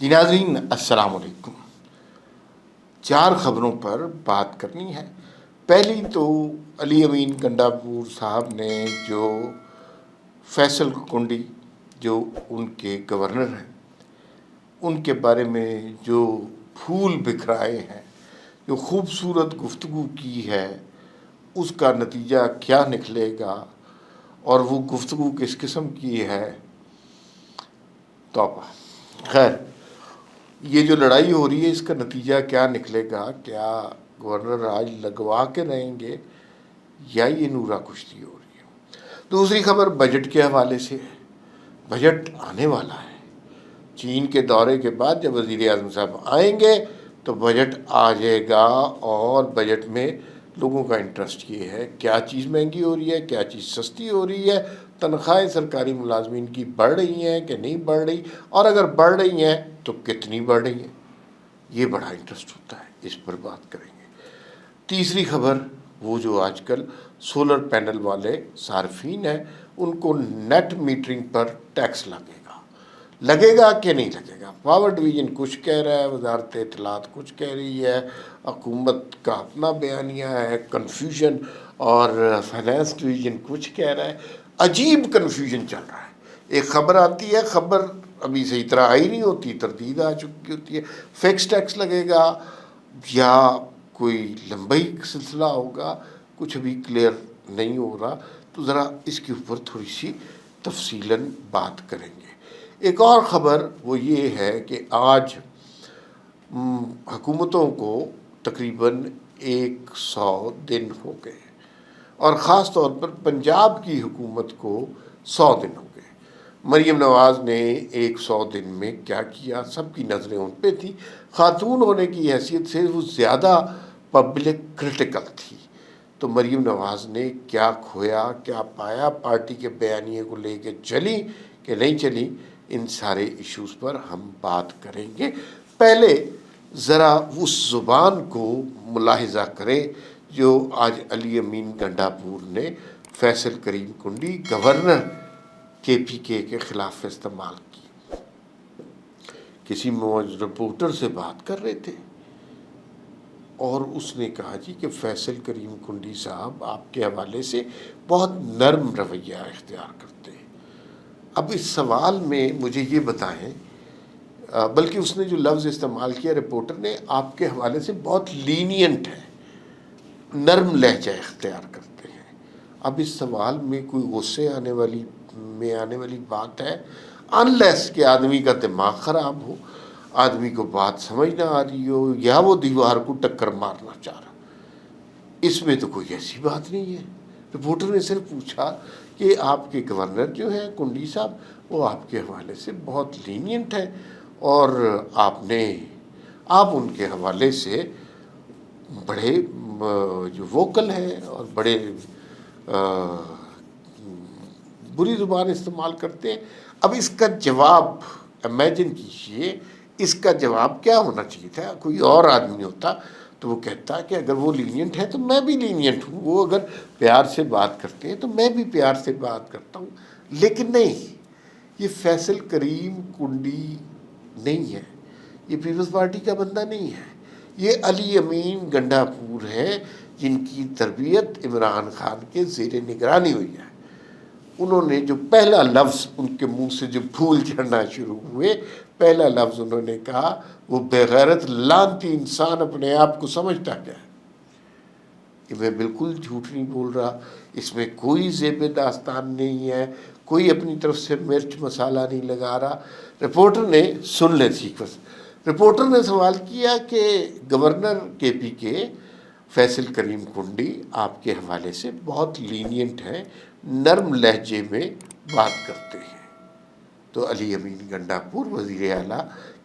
جی ناظرین السلام علیکم۔ 4 خبروں پر بات کرنی ہے۔ پہلی تو علی امین گنڈاپور صاحب نے جو فیصل کنڈی جو ان کے گورنر ہیں ان کے بارے میں جو پھول بکھرائے ہیں، جو خوبصورت گفتگو کی ہے، اس کا نتیجہ کیا نکلے گا اور وہ گفتگو کس قسم کی ہے، توبہ خیر یہ جو لڑائی ہو رہی ہے اس کا نتیجہ کیا نکلے گا؟ کیا گورنر راج لگوا کے رہیں گے یا یہ نورا کشتی ہو رہی ہے؟ دوسری خبر بجٹ کے حوالے سے ہے۔ بجٹ آنے والا ہے۔ چین کے دورے کے بعد جب وزیر اعظم صاحب آئیں گے تو بجٹ آ جائے گا، اور بجٹ میں لوگوں کا انٹرسٹ یہ ہے کیا چیز مہنگی ہو رہی ہے، کیا چیز سستی ہو رہی ہے، تنخواہیں سرکاری ملازمین کی بڑھ رہی ہیں کہ نہیں بڑھ رہی، اور اگر بڑھ رہی ہیں تو کتنی بڑھ رہی ہیں۔ یہ بڑا انٹرسٹ ہوتا ہے، اس پر بات کریں گے۔ تیسری خبر وہ جو آج کل سولر پینل والے صارفین ہیں ان کو نیٹ میٹرنگ پر ٹیکس لگے گا کہ نہیں لگے گا؟ پاور ڈویژن کچھ کہہ رہا ہے، وزارت اطلاعات کچھ کہہ رہی ہے، حکومت کا اپنا بیانیہ ہے، کنفیوژن، اور فائنانس ڈویژن کچھ کہہ رہا ہے۔ عجیب کنفیوژن چل رہا ہے۔ ایک خبر آتی ہے، خبر ابھی صحیح طرح آئی نہیں ہوتی، تردید آ چکی ہوتی ہے، فکس ٹیکس لگے گا یا کوئی لمبائی سلسلہ ہوگا، کچھ ابھی کلیئر نہیں ہو رہا۔ تو ذرا اس کے اوپر تھوڑی سی تفصیلاً بات کریں گے۔ ایک اور خبر وہ یہ ہے کہ آج حکومتوں کو تقریباً 100 دن ہو گئے، اور خاص طور پر پنجاب کی حکومت کو 100 دن ہو گئے۔ مریم نواز نے 100 دن میں کیا کیا، سب کی نظریں ان پہ تھیں۔ خاتون ہونے کی حیثیت سے وہ زیادہ پبلک کرٹیکل تھی، تو مریم نواز نے کیا کھویا کیا پایا، پارٹی کے بیانیے کو لے کے چلی کہ نہیں چلی، ان سارے ایشوز پر ہم بات کریں گے۔ پہلے ذرا اس زبان کو ملاحظہ کریں جو آج علی امین گنڈاپور نے فیصل کریم کنڈی گورنر KPK کے خلاف استعمال کی۔ کسی رپورٹر سے بات کر رہے تھے اور اس نے کہا جی کہ فیصل کریم کنڈی صاحب آپ کے حوالے سے بہت نرم رویہ اختیار کرتے ہیں۔ اب اس سوال میں مجھے یہ بتائیں، بلکہ اس نے جو لفظ استعمال کیا رپورٹر نے، آپ کے حوالے سے بہت لینینٹ ہے، نرم لہجہ اختیار کرتے ہیں۔ اب اس سوال میں کوئی غصے آنے والی بات ہے؟ انلیس کہ آدمی کا دماغ خراب ہو، آدمی کو بات سمجھ نہ آ رہی ہو، یا وہ دیوار کو ٹکر مارنا چاہ رہا۔ اس میں تو کوئی ایسی بات نہیں ہے۔ رپورٹر نے صرف پوچھا کہ آپ کے گورنر جو ہیں کنڈی صاحب وہ آپ کے حوالے سے بہت لینینٹ ہیں، اور آپ ان کے حوالے سے بڑے جو ووکل ہیں اور بڑے بری زبان استعمال کرتے ہیں۔ اب اس کا جواب امیجن کیجئے، اس کا جواب کیا ہونا چاہیے تھا؟ کوئی اور آدمی ہوتا تو وہ کہتا کہ اگر وہ لینینٹ ہے تو میں بھی لینینٹ ہوں، وہ اگر پیار سے بات کرتے ہیں تو میں بھی پیار سے بات کرتا ہوں۔ لیکن نہیں، یہ فیصل کریم کنڈی نہیں ہے، یہ پیپلز پارٹی کا بندہ نہیں ہے، یہ علی امین گنڈاپور ہے جن کی تربیت عمران خان کے زیر نگرانی ہوئی ہے۔ انہوں نے جو پہلا لفظ ان کے منہ سے جو پھول جھڑنا شروع ہوئے، پہلا لفظ انہوں نے کہا وہ بغیرت لعنتی انسان اپنے آپ کو سمجھتا کیا ہے۔ کہ میں بالکل جھوٹ نہیں بول رہا، اس میں کوئی زیب داستان نہیں ہے، کوئی اپنی طرف سے مرچ مسالہ نہیں لگا رہا۔ رپورٹر نے سن لے سیکوینس، رپورٹر نے سوال کیا کہ گورنر KPK فیصل کریم کنڈی آپ کے حوالے سے بہت لینینٹ ہیں، نرم لہجے میں بات کرتے ہیں۔ تو علی امین گنڈاپور وزیر اعلیٰ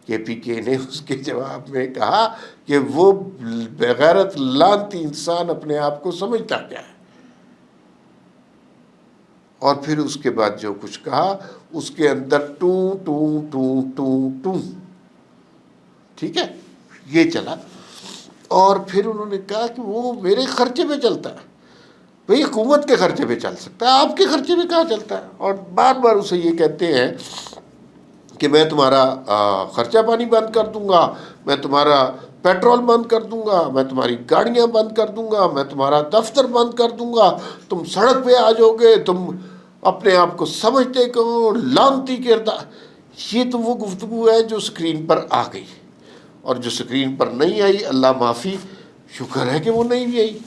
KPK نے اس کے جواب میں کہا کہ وہ بغیرت لعنتی انسان اپنے آپ کو سمجھتا کیا ہے۔ اور پھر اس کے بعد جو کچھ کہا اس کے اندر ٹوں ٹوں ٹوں ٹوں ٹوں، ٹھیک ہے، یہ چلا۔ اور پھر انہوں نے کہا کہ وہ میرے خرچے پہ چلتا ہے۔ بھئی حکومت کے خرچے پہ چل سکتا ہے، آپ کے خرچے پہ کہاں چلتا ہے؟ اور بار بار اسے یہ کہتے ہیں کہ میں تمہارا خرچہ پانی بند کر دوں گا، میں تمہارا پیٹرول بند کر دوں گا، میں تمہاری گاڑیاں بند کر دوں گا، میں تمہارا دفتر بند کر دوں گا، تم سڑک پہ آ جاؤ گے، تم اپنے آپ کو سمجھتے کہو لانتی کردار. یہ تو وہ گفتگو ہے جو اسکرین پر آ گئی، اور جو اسکرین پر نہیں آئی اللہ معافی، شکر ہے کہ وہ نہیں بھی آئی.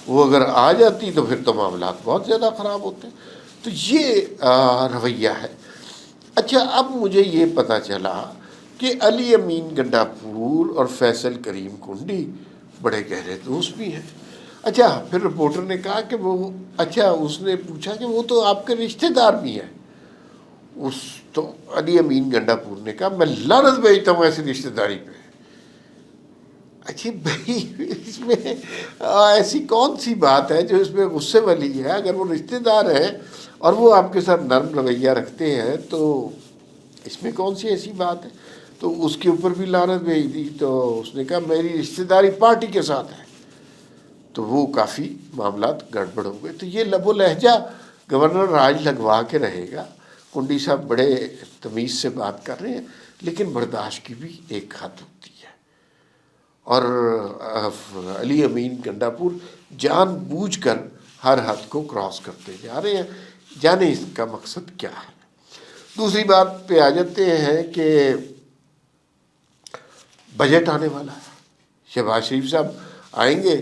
وہ اگر آ جاتی تو پھر تو معاملات بہت زیادہ خراب ہوتے. تو یہ رویہ ہے. اچھا، اب مجھے یہ پتہ چلا کہ علی امین گنڈا پور اور فیصل کریم کنڈی بڑے گہرے دوست بھی ہیں. اچھا، پھر رپورٹر نے کہا کہ اس نے پوچھا کہ وہ تو آپ کے رشتہ دار بھی ہیں. تو علی امین گنڈا پور نے کہا میں لعنت بھیجتا ہوں ایسی رشتہ داری پہ. اچھی بھائی، اس میں ایسی کون سی بات ہے جو اس میں غصے والی ہے؟ اگر وہ رشتہ دار ہیں اور وہ آپ کے ساتھ نرم رویہ رکھتے ہیں تو اس میں کون سی ایسی بات ہے؟ تو اس کے اوپر بھی لعنت بھیج دی. تو اس نے کہا میری رشتہ داری پارٹی کے ساتھ ہے. تو وہ کافی معاملات گڑبڑ ہو گئے. تو یہ لب و لہجہ گورنر راج لگوا کے رہے گا. کنڈی صاحب بڑے تمیز سے بات کر رہے ہیں، لیکن برداشت کی بھی ایک حد ہوتی ہے. اور علی امین گنڈا پور جان بوجھ کر ہر حد کو کراس کرتے جا رہے ہیں، جانے اس کا مقصد کیا ہے. دوسری بات پہ آ جاتے ہیں کہ بجٹ آنے والا ہے. شہباز شریف صاحب آئیں گے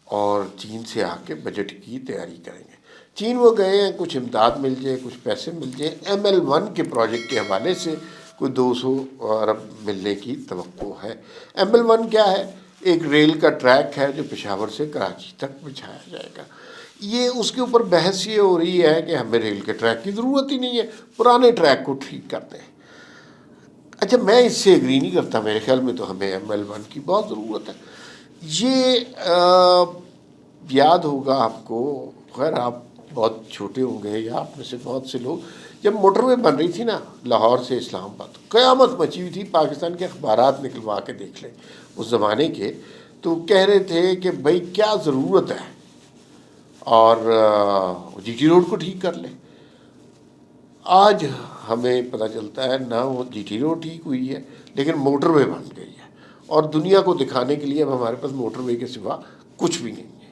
اور چین سے آ کے بجٹ کی تیاری کریں گے. چین وہ گئے ہیں، کچھ امداد مل جائے، کچھ پیسے مل جائیں. ML1 کے پروجیکٹ کے حوالے سے کوئی 200 ارب ملنے کی توقع ہے. ML1 کیا ہے؟ ایک ریل کا ٹریک ہے جو پشاور سے کراچی تک بچھایا جائے گا. یہ اس کے اوپر بحث یہ ہو رہی ہے کہ ہمیں ریل کے ٹریک کی ضرورت ہی نہیں ہے، پرانے ٹریک کو ٹھیک کرتے ہیں. اچھا، میں اس سے ایگری نہیں کرتا. میرے خیال میں تو ہمیں ML1 کی بہت ضرورت ہے. یہ یاد ہوگا آپ کو، خیر آپ بہت چھوٹے ہوں گے یا آپ میں سے بہت سے لوگ، جب موٹر وے بن رہی تھی نا لاہور سے اسلام آباد، قیامت مچی ہوئی تھی. پاکستان کے اخبارات نکلوا کے دیکھ لیں اس زمانے کے، تو کہہ رہے تھے کہ بھائی کیا ضرورت ہے، اور GT روڈ کو ٹھیک کر لیں. آج ہمیں پتہ چلتا ہے نہ وہ GT روڈ ٹھیک ہوئی ہے لیکن موٹر وے بن گئی ہے، اور دنیا کو دکھانے کے لیے اب ہمارے پاس موٹر وے کے سوا کچھ بھی نہیں ہے.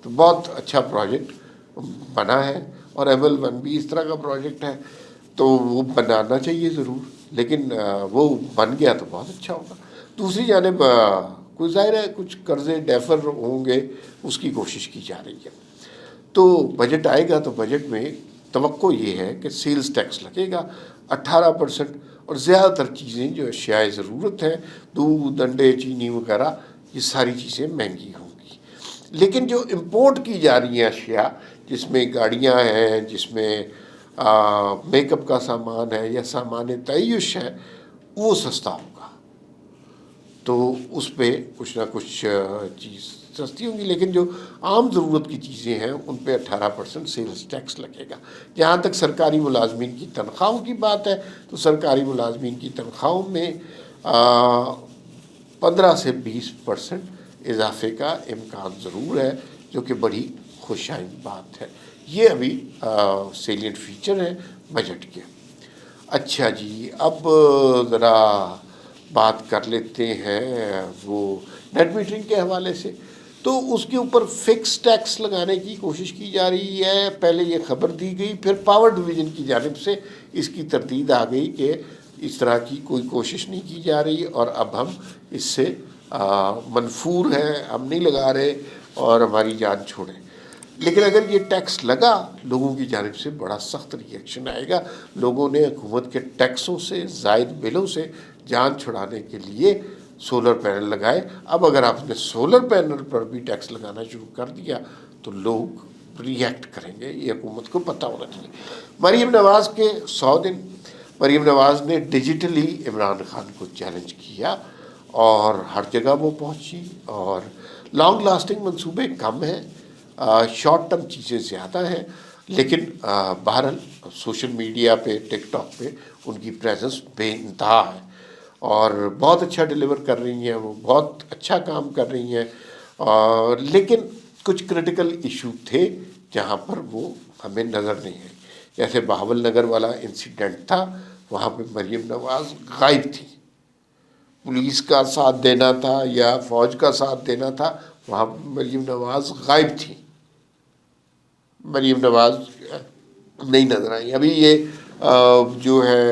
تو بہت اچھا پروجیکٹ بنا ہے، اور ML1 بھی اس طرح کا پروجیکٹ ہے. تو وہ بنانا چاہیے ضرور، لیکن وہ بن گیا تو بہت اچھا ہوگا. دوسری جانب کوئی ظاہر ہے کچھ قرضے ڈیفر ہوں گے، اس کی کوشش کی جا رہی ہے. تو بجٹ آئے گا تو بجٹ میں توقع یہ ہے کہ سیلز ٹیکس لگے گا 18%، اور زیادہ تر چیزیں جو اشیاء ضرورت ہیں، دودھ، انڈے، چینی وغیرہ، یہ ساری چیزیں مہنگی ہوں گی. لیکن جو امپورٹ کی جا رہی ہیں اشیاء، جس میں گاڑیاں ہیں، جس میں میک اپ کا سامان ہے یا سامان تعیش ہے، وہ سستا ہوگا. تو اس پہ کچھ نہ کچھ چیز سستی ہوں گی. لیکن جو عام ضرورت کی چیزیں ہیں ان پہ 18% سیلز ٹیکس لگے گا. جہاں تک سرکاری ملازمین کی تنخواہوں کی بات ہے تو سرکاری ملازمین کی تنخواہوں میں 15 سے 20% اضافے کا امکان ضرور ہے، جو کہ بڑی خوش آئند بات ہے. یہ ابھی سیلینٹ فیچر ہیں بجٹ کے. اچھا جی، اب ذرا بات کر لیتے ہیں وہ نیٹ میٹرنگ کے حوالے سے. تو اس کے اوپر فکس ٹیکس لگانے کی کوشش کی جا رہی ہے. پہلے یہ خبر دی گئی، پھر پاور ڈویژن کی جانب سے اس کی تردید آ گئی کہ اس طرح کی کوئی کوشش نہیں کی جا رہی، اور اب ہم اس سے منفور ہیں، ہم نہیں لگا رہے اور ہماری جان چھوڑیں. لیکن اگر یہ ٹیکس لگا، لوگوں کی جانب سے بڑا سخت ری ایکشن آئے گا. لوگوں نے حکومت کے ٹیکسوں سے، زائد بلوں سے جان چھڑانے کے لیے سولر پینل لگائے. اب اگر آپ نے سولر پینل پر بھی ٹیکس لگانا شروع کر دیا تو لوگ ری ایکٹ کریں گے. یہ حکومت کو پتہ ہونا چاہیے. مریم نواز کے 100 دن، مریم نواز نے ڈیجیٹلی عمران خان کو چیلنج کیا، اور ہر جگہ وہ پہنچی. اور لانگ لاسٹنگ منصوبے کم ہیں، شارٹ ٹرم چیزیں زیادہ ہیں. لیکن بہرحال سوشل میڈیا پہ، ٹک ٹاک پہ ان کی پریزنس بے انتہا ہے، اور بہت اچھا ڈیلیور کر رہی ہیں، وہ بہت اچھا کام کر رہی ہیں. لیکن کچھ کرٹیکل ایشو تھے جہاں پر وہ ہمیں نظر نہیں آئی. جیسے بہاول نگر والا انسیڈنٹ تھا وہاں پہ مریم نواز غائب تھی. پولیس کا ساتھ دینا تھا یا فوج کا ساتھ دینا تھا، وہاں پہ مریم نواز غائب تھی. مریم نواز نہیں نظر آئی. ابھی یہ جو ہے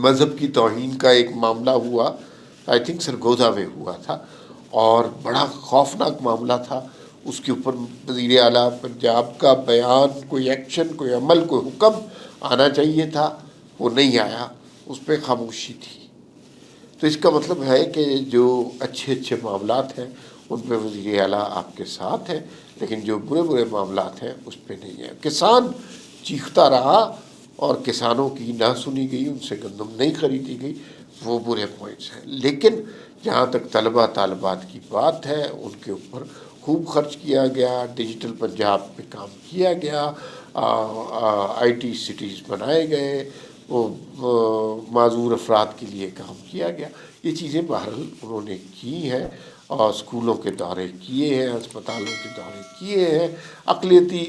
مذہب کی توہین کا ایک معاملہ ہوا، آئی تھنک سرگودا میں ہوا تھا، اور بڑا خوفناک معاملہ تھا. اس کے اوپر وزیر اعلیٰ پنجاب کا بیان، کوئی ایکشن، کوئی عمل، کوئی حکم آنا چاہیے تھا، وہ نہیں آیا، اس پہ خاموشی تھی. تو اس کا مطلب ہے کہ جو اچھے اچھے معاملات ہیں ان پہ وزیر اعلیٰ آپ کے ساتھ ہیں، لیکن جو برے برے معاملات ہیں اس پہ نہیں ہیں. کسان چیختا رہا اور کسانوں کی نہ سنی گئی، ان سے گندم نہیں خریدی گئی، وہ برے پوائنٹس ہیں. لیکن جہاں تک طلبہ طالبات کی بات ہے، ان کے اوپر خوب خرچ کیا گیا. ڈیجیٹل پنجاب پہ کام کیا گیا، آئی ٹی سٹیز بنائے گئے، وہ معذور افراد کے لیے کام کیا گیا. یہ چیزیں بہرحال انہوں نے کی ہیں، اور اسکولوں کے دورے کیے ہیں، ہسپتالوں کے دورے کیے ہیں، اقلیتی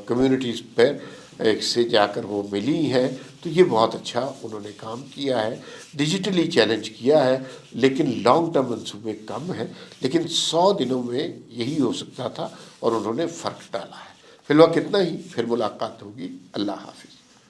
کمیونٹیز پر ایک سے جا کر وہ ملی ہیں. تو یہ بہت اچھا انہوں نے کام کیا ہے، ڈیجیٹلی چیلنج کیا ہے. لیکن لانگ ٹرم منصوبے کم ہیں، لیکن 100 دنوں میں یہی ہو سکتا تھا، اور انہوں نے فرق ڈالا ہے. فی الوقت اتنا ہی، پھر ملاقات ہوگی. اللہ حافظ.